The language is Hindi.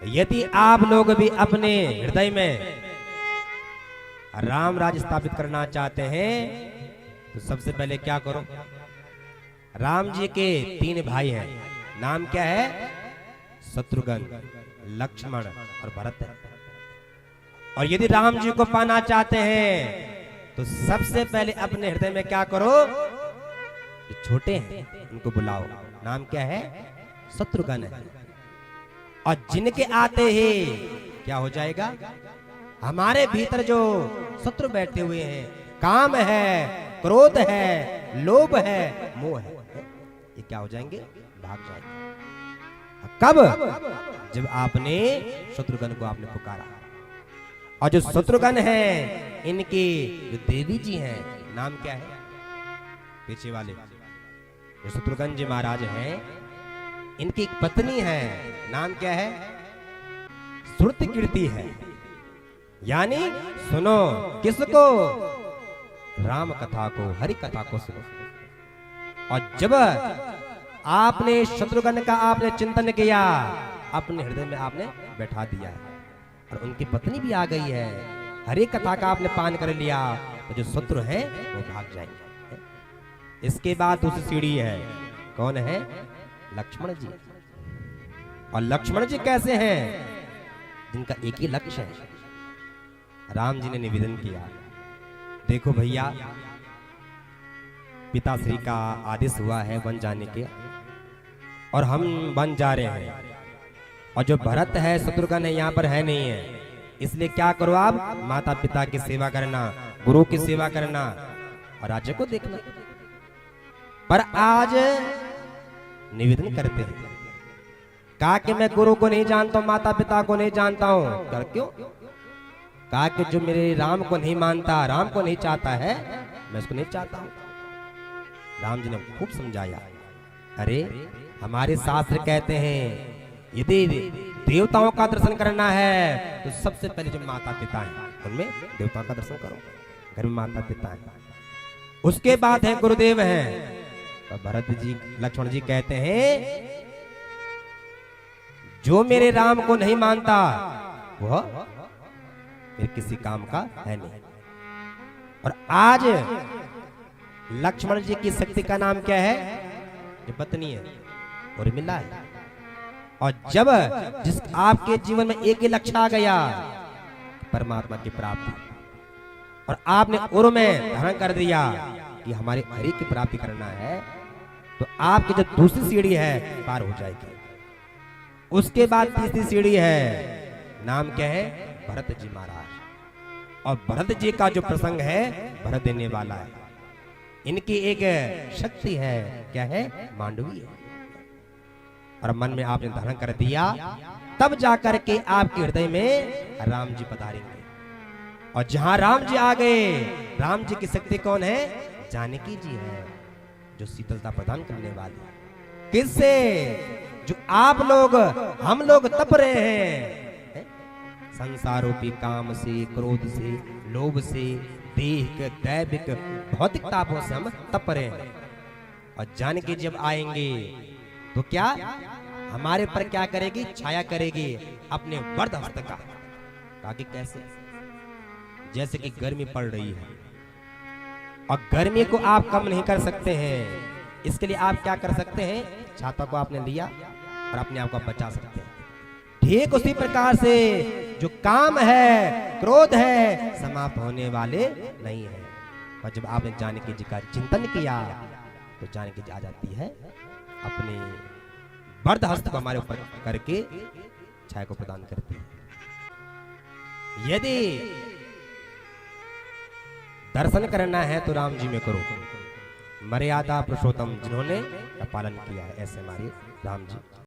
यदि आप लोग भी अपने हृदय में राम राज्य स्थापित करना चाहते हैं तो सबसे पहले क्या करो। राम जी के 3 भाई हैं, नाम क्या है? शत्रुघ्न, लक्ष्मण और भरत है। और यदि राम जी को पाना चाहते हैं तो सबसे पहले अपने हृदय में क्या करो, जो छोटे हैं उनको बुलाओ। नाम क्या है? शत्रुघ्न है। और जिनके आते ही क्या हो जाएगा, हमारे भीतर जो शत्रु बैठे हुए हैं, काम है, क्रोध है, लोभ है, मोह है, ये क्या हो जाएंगे? भाग जाएंगे। कब? जब आपने शत्रुघ्न को आपने पुकारा। और जो शत्रुघ्न है, इनकी जो देवी जी हैं, नाम क्या है? पीछे वाले जो शत्रुघ्न जी महाराज हैं, इनकी एक पत्नी है, नाम क्या है? श्रुतकीर्ति है। यानी सुनो, किसको? राम कथा को, हरि कथा को सुनो। और जब आपने शत्रुघ्न का आपने चिंतन किया, अपने हृदय में आपने बैठा दिया है, और उनकी पत्नी भी आ गई है, हरि कथा का आपने पान कर लिया, तो जो शत्रु है वो भाग जाएंगे। इसके बाद दूसरी सीढ़ी है, कौन है? लक्ष्मण जी। और लक्ष्मण जी कैसे हैं? जिनका एक ही लक्ष्य है। राम जी ने निवेदन किया, देखो भैया, पिताश्री का आदेश हुआ है वन जाने के, और हम वन जा रहे हैं, और जो भरत है, शत्रुघ्न है, यहाँ पर है नहीं है, इसलिए क्या करो आप? माता पिता की सेवा करना, गुरु की सेवा करना, और राज्य को देखना। पर आज निवेदन करते हैं, कहा कि मैं गुरु को नहीं जानता हूं, माता पिता को नहीं जानता हूं। कर क्यों? कहा कि जो मेरे राम को नहीं मानता, राम को नहीं चाहता है, मैं उसको नहीं चाहता हूं। राम जी ने खूब समझाया, अरे हमारे शास्त्र कहते हैं यदि देवताओं का दर्शन करना है तो सबसे पहले जो माता पिता हैं, उनमें देवताओं का दर्शन करो। घर में माता पिता हैं, उसके बाद है गुरुदेव हैं। तो भरत जी, लक्ष्मण जी कहते हैं, जो मेरे राम को नहीं मानता वह फिर किसी काम का है नहीं। और आज लक्ष्मण जी की शक्ति का नाम क्या है? जो पत्नी है, उर्मिला है। और जब जिस आपके जीवन में एक ही लक्ष्य आ गया, परमात्मा की प्राप्ति, और आपने उर में धारण कर दिया कि हमारे हरि की प्राप्ति करना है, तो आपकी जो दूसरी सीढ़ी है पार हो जाएगी। उसके बाद तीसरी सीढ़ी है, नाम क्या है? भरत जी महाराज। और भरत जी का जो प्रसंग है, भरत देने वाला है। इनकी एक शक्ति है, क्या है? मांडवी है। और मन में आपने धारण कर दिया, तब जाकर के आपके हृदय में राम जी पधारेंगे। और जहां राम जी आ गए, राम जी की शक्ति कौन है? जानकी जी है, जो शीतलता प्रदान करने वाली। किससे? जो आप लोग, हम लोग तप रहे हैं संसारोपी काम से, क्रोध से, लोभ से, देहिक, दैविक, भौतिक तापों से हम तप रहे हैं। और जानकी जब आएंगे तो क्या हमारे पर क्या करेगी? छाया करेगी अपने वरद हस्त का। ताकि कैसे? जैसे कि गर्मी पड़ रही है, और गर्मी को आप कम नहीं कर सकते हैं, इसके लिए आप क्या कर सकते हैं? छाता को आपने लिया और अपने आप को बचा सकते हैं। ठीक उसी प्रकार से जो काम है, क्रोध है, समाप्त होने वाले नहीं है। और जब आपने जानकी जी का चिंतन किया तो जानकी जी आ जाती है, अपने वरद हस्त को हमारे ऊपर करके छाया को प्रदान करती है। यदि दर्शन करना है तो राम जी में करो, मर्यादा पुरुषोत्तम जिन्होंने पालन किया है, ऐसे हमारे राम जी।